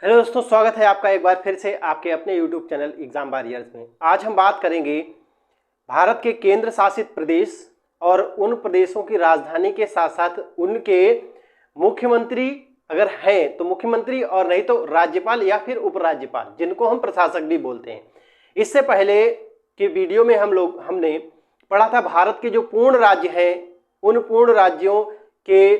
Hello दोस्तों, स्वागत है आपका एक बार फिर से आपके अपने YouTube चैनल एग्जाम वॉरियर्स में। आज हम बात करेंगे भारत के केंद्र शासित प्रदेश और उन प्रदेशों की राजधानी के साथ साथ उनके मुख्यमंत्री अगर हैं तो मुख्यमंत्री, और नहीं तो राज्यपाल या फिर उपराज्यपाल, जिनको हम प्रशासक भी बोलते हैं। इससे पहले के वीडियो में हमने पढ़ा था भारत के जो पूर्ण राज्य हैं उन पूर्ण राज्यों के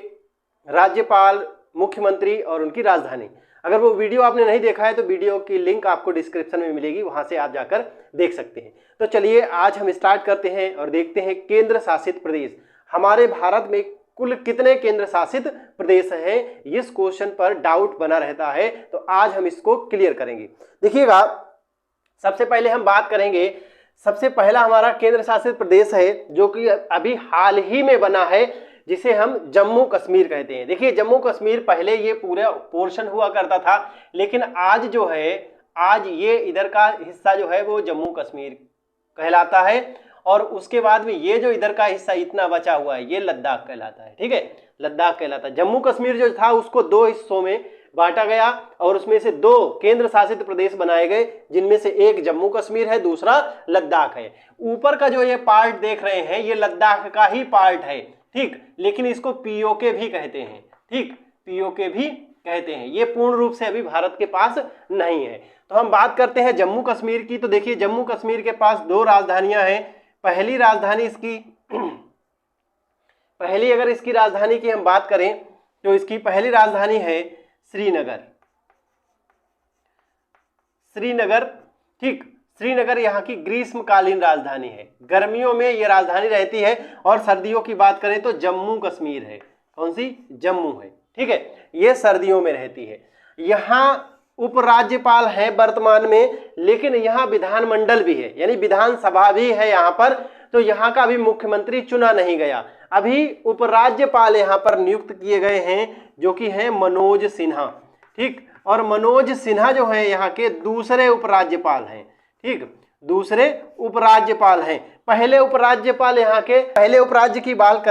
राज्यपाल, मुख्यमंत्री और उनकी राजधानी। अगर वो वीडियो आपने नहीं देखा है तो वीडियो की लिंक आपको डिस्क्रिप्शन में मिलेगी, वहां से आप जाकर देख सकते हैं। तो चलिए आज हम स्टार्ट करते हैं और देखते हैं केंद्र शासित प्रदेश। हमारे भारत में कुल कितने केंद्र शासित प्रदेश हैं, इस क्वेश्चन पर डाउट बना रहता है, तो आज हम इसको क्लियर करेंगे। देखिएगा, सबसे पहले हम बात करेंगे, सबसे पहला हमारा केंद्र शासित प्रदेश है जो कि अभी हाल ही में बना है, जिसे हम जम्मू कश्मीर कहते हैं। देखिए, जम्मू कश्मीर पहले ये पूरा पोर्शन हुआ करता था, लेकिन आज जो है, आज ये इधर का हिस्सा जो है वो जम्मू कश्मीर कहलाता है, और उसके बाद में ये जो इधर का हिस्सा इतना बचा हुआ है ये लद्दाख कहलाता है। ठीक है, लद्दाख कहलाता है। जम्मू कश्मीर जो था उसको दो हिस्सों में बांटा गया और उसमें से दो केंद्र शासित प्रदेश बनाए गए, जिनमें से एक जम्मू कश्मीर है, दूसरा लद्दाख है। ऊपर का जो ये पार्ट देख रहे हैं ये लद्दाख का ही पार्ट है, ठीक, लेकिन इसको पीओके भी कहते हैं। ठीक, पीओके भी कहते हैं। ये पूर्ण रूप से अभी भारत के पास नहीं है। तो हम बात करते हैं जम्मू कश्मीर की। तो देखिए, जम्मू कश्मीर के पास दो राजधानियां हैं। पहली राजधानी इसकी पहली अगर इसकी राजधानी की हम बात करें तो इसकी पहली राजधानी है श्रीनगर। श्रीनगर, ठीक, श्रीनगर यहाँ की ग्रीष्मकालीन राजधानी है। गर्मियों में ये राजधानी रहती है, और सर्दियों की बात करें तो जम्मू कश्मीर है। कौन सी? जम्मू है। ठीक है, ये सर्दियों में रहती है। यहाँ उपराज्यपाल है वर्तमान में, लेकिन यहाँ विधानमंडल भी है, यानी विधानसभा भी है यहाँ पर। तो यहाँ का अभी मुख्यमंत्री चुना नहीं गया। अभी उपराज्यपाल यहाँ पर नियुक्त किए गए हैं, जो कि हैं मनोज सिन्हा। ठीक, और मनोज सिन्हा जो है यहाँ के दूसरे उपराज्यपाल हैं। ठीक, दूसरे उपराज्यपाल हैं। पहले उपराज्यपाल यहाँ के, पहले उपराज्य की बात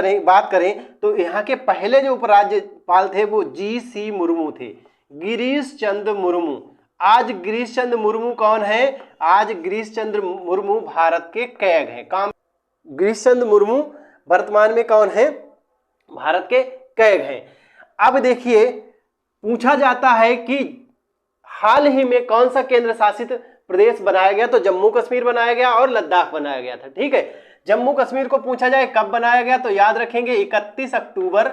करें तो यहाँ के पहले जो उपराज्यपाल थे वो जी.सी. मुर्मू थे, गिरीश चंद्र मुर्मू। आज गिरीश चंद्र मुर्मू कौन है? आज गिरीश चंद्र मुर्मू भारत के कैग हैं। गिरीश चंद्र मुर्मू वर्तमान में कौन है? भारत के कैग हैं। अब देखिए, पूछा जाता है कि हाल ही में कौन सा केंद्र शासित प्रदेश बनाया गया, तो जम्मू कश्मीर बनाया गया और लद्दाख बनाया गया था। ठीक है, जम्मू कश्मीर को पूछा जाए कब बनाया गया तो याद रखेंगे 31 अक्टूबर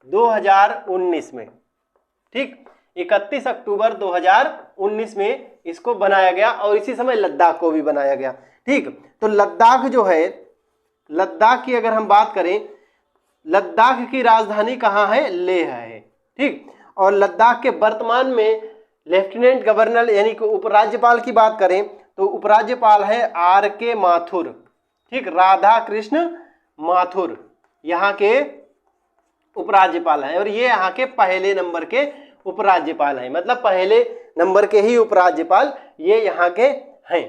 2019 में। ठीक, 31 अक्टूबर 2019 में इसको बनाया गया, और इसी समय लद्दाख को भी बनाया गया। ठीक, तो लद्दाख जो है, लद्दाख की अगर हम बात करें, लद्दाख की राजधानी कहाँ है? लेह है। ठीक, और लद्दाख के वर्तमान में लेफ्टिनेंट गवर्नर यानी कि उपराज्यपाल की बात करें तो उपराज्यपाल है R.K. माथुर। ठीक, राधा कृष्ण माथुर यहाँ के उपराज्यपाल हैं, और ये यहाँ के पहले नंबर के उपराज्यपाल हैं, मतलब पहले नंबर के ही उपराज्यपाल ये यहाँ के हैं।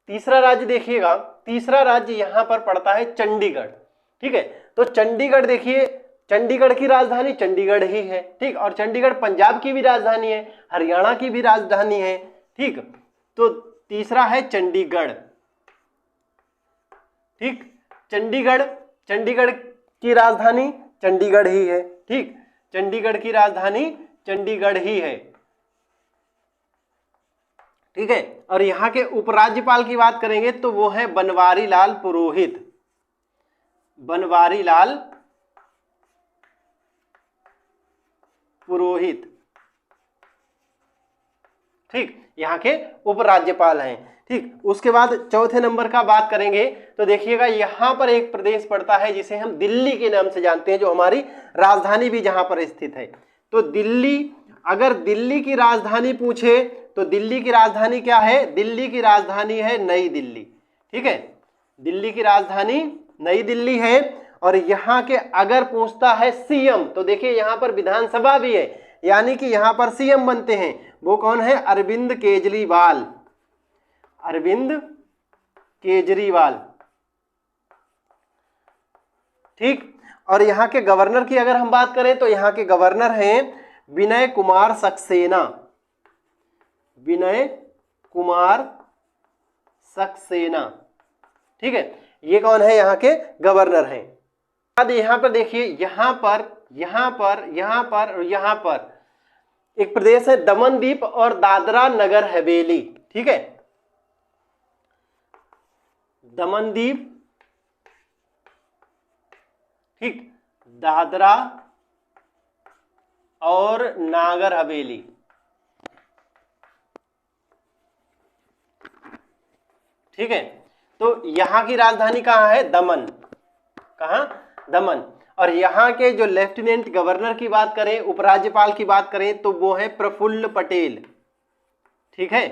तीसरा राज्य देखिएगा, तीसरा राज्य यहाँ पर पड़ता है चंडीगढ़। ठीक है, तो चंडीगढ़ देखिए, चंडीगढ़ की राजधानी चंडीगढ़ ही है। ठीक, और चंडीगढ़ पंजाब की भी राजधानी है, हरियाणा की भी राजधानी है। ठीक, तो तीसरा है चंडीगढ़। ठीक, चंडीगढ़, चंडीगढ़ की राजधानी चंडीगढ़ ही है। ठीक, चंडीगढ़ की राजधानी चंडीगढ़ ही है। ठीक है, और यहाँ के उपराज्यपाल की बात करेंगे तो वो है बनवारी लाल पुरोहित। बनवारी लाल पुरोहित, ठीक, यहाँ के उपराज्यपाल हैं। ठीक, उसके बाद चौथे नंबर का बात करेंगे तो देखिएगा, यहाँ पर एक प्रदेश पड़ता है जिसे हम दिल्ली के नाम से जानते हैं, जो हमारी राजधानी भी जहाँ पर स्थित है। तो दिल्ली, अगर दिल्ली की राजधानी पूछे तो दिल्ली की राजधानी क्या है? दिल्ली की राजधानी है नई दिल्ली। ठीक है, दिल्ली की राजधानी नई दिल्ली है। और यहाँ के अगर पूछता है सीएम, तो देखिए यहाँ पर विधानसभा भी है, यानी कि यहाँ पर सीएम बनते हैं, वो कौन है? अरविंद केजरीवाल। अरविंद केजरीवाल। ठीक, और यहाँ के गवर्नर की अगर हम बात करें तो यहाँ के गवर्नर हैं विनय कुमार सक्सेना। विनय कुमार सक्सेना। ठीक है, ये कौन है, यहाँ के गवर्नर हैं। अब यहाँ पर देखिए, यहाँ पर और यहाँ पर एक प्रदेश है दमनदीप और दादरा नगर हवेली। ठीक है, दमनदीप, ठीक, दादरा और नागर हवेली। ठीक है, तो यहां की राजधानी कहाँ है, दमन। कहाँ, दमन। और यहाँ के जो लेफ्टिनेंट गवर्नर की बात करें, उपराज्यपाल की बात करें, तो वो है प्रफुल्ल पटेल। ठीक है,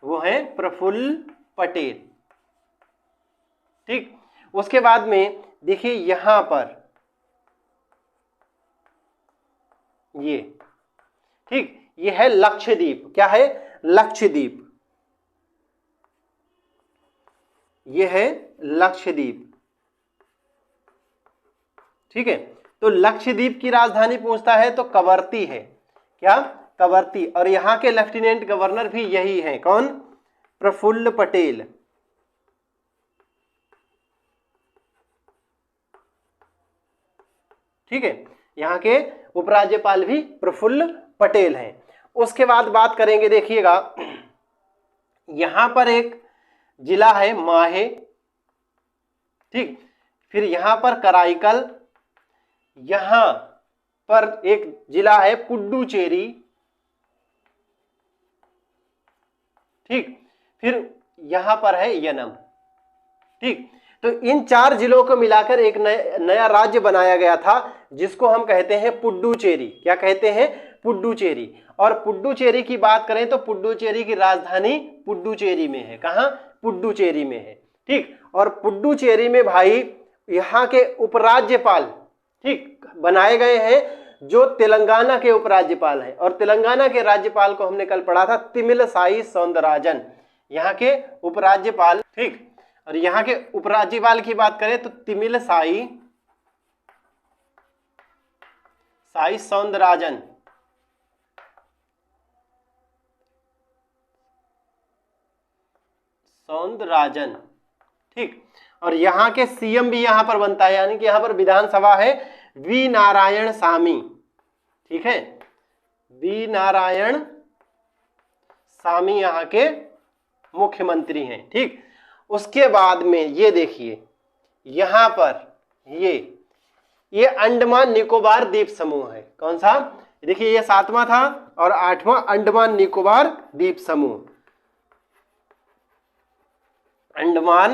वो है प्रफुल्ल पटेल। ठीक, उसके बाद में देखिए यहां पर ये, ठीक, ये है लक्षद्वीप। क्या है, लक्षद्वीप। ये है लक्षद्वीप। ठीक है, तो लक्षद्वीप की राजधानी पूछता है तो कवरत्ती है। क्या, कवरत्ती। और यहां के लेफ्टिनेंट गवर्नर भी यही है, कौन, प्रफुल्ल पटेल। ठीक है, यहाँ के उपराज्यपाल भी प्रफुल्ल पटेल हैं। उसके बाद बात करेंगे, देखिएगा यहां पर एक जिला है माहे। ठीक, फिर यहां पर कराईकल, यहां पर एक जिला है पुडुचेरी। ठीक, फिर यहां पर है यनम। ठीक, तो इन 4 जिलों को मिलाकर एक नया राज्य बनाया गया था, जिसको हम कहते हैं पुडुचेरी। क्या कहते हैं, पुडुचेरी। और पुडुचेरी की बात करें तो पुडुचेरी की राजधानी पुडुचेरी में है। कहां, पुडुचेरी में है। ठीक, और पुडुचेरी में भाई यहाँ के उपराज्यपाल, ठीक, बनाए गए हैं जो तेलंगाना के उपराज्यपाल हैं। और तेलंगाना के राज्यपाल को हमने कल पढ़ा था, तिमिलसाई सौंदरराजन, यहाँ के उपराज्यपाल। ठीक, और यहाँ के उपराज्यपाल की बात करें तो तिमिलसाई सौंदरराजन। सौंदरराजन। ठीक, और यहाँ के सीएम भी यहाँ पर बनता है, यानी कि यहाँ पर विधानसभा है वी नारायण सामी। ठीक है, वी नारायण सामी यहाँ के मुख्यमंत्री हैं। ठीक, उसके बाद में ये देखिए यहां पर ये अंडमान निकोबार द्वीप समूह है। कौन सा, देखिए ये 7वां था और 8वां अंडमान निकोबार द्वीप समूह, अंडमान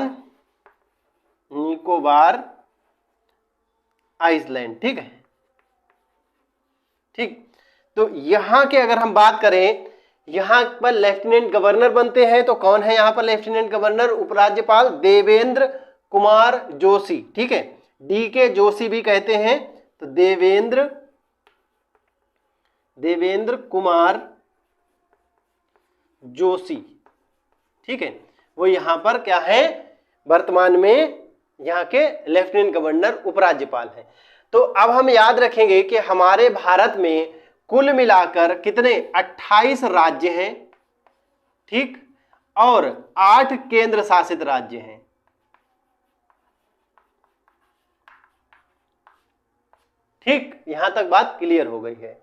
निकोबार आइसलैंड। ठीक है, ठीक, तो यहां के अगर हम बात करें, यहां पर लेफ्टिनेंट गवर्नर बनते हैं तो कौन है यहाँ पर लेफ्टिनेंट गवर्नर, उपराज्यपाल देवेंद्र कुमार जोशी। ठीक है, DK जोशी भी कहते हैं, तो देवेंद्र कुमार जोशी। ठीक है, वो यहां पर क्या है, वर्तमान में यहाँ के लेफ्टिनेंट गवर्नर उपराज्यपाल हैं। तो अब हम याद रखेंगे कि हमारे भारत में कुल मिलाकर कितने, 28 राज्य हैं। ठीक, और 8 केंद्र शासित राज्य हैं। ठीक, यहां तक बात क्लियर हो गई है।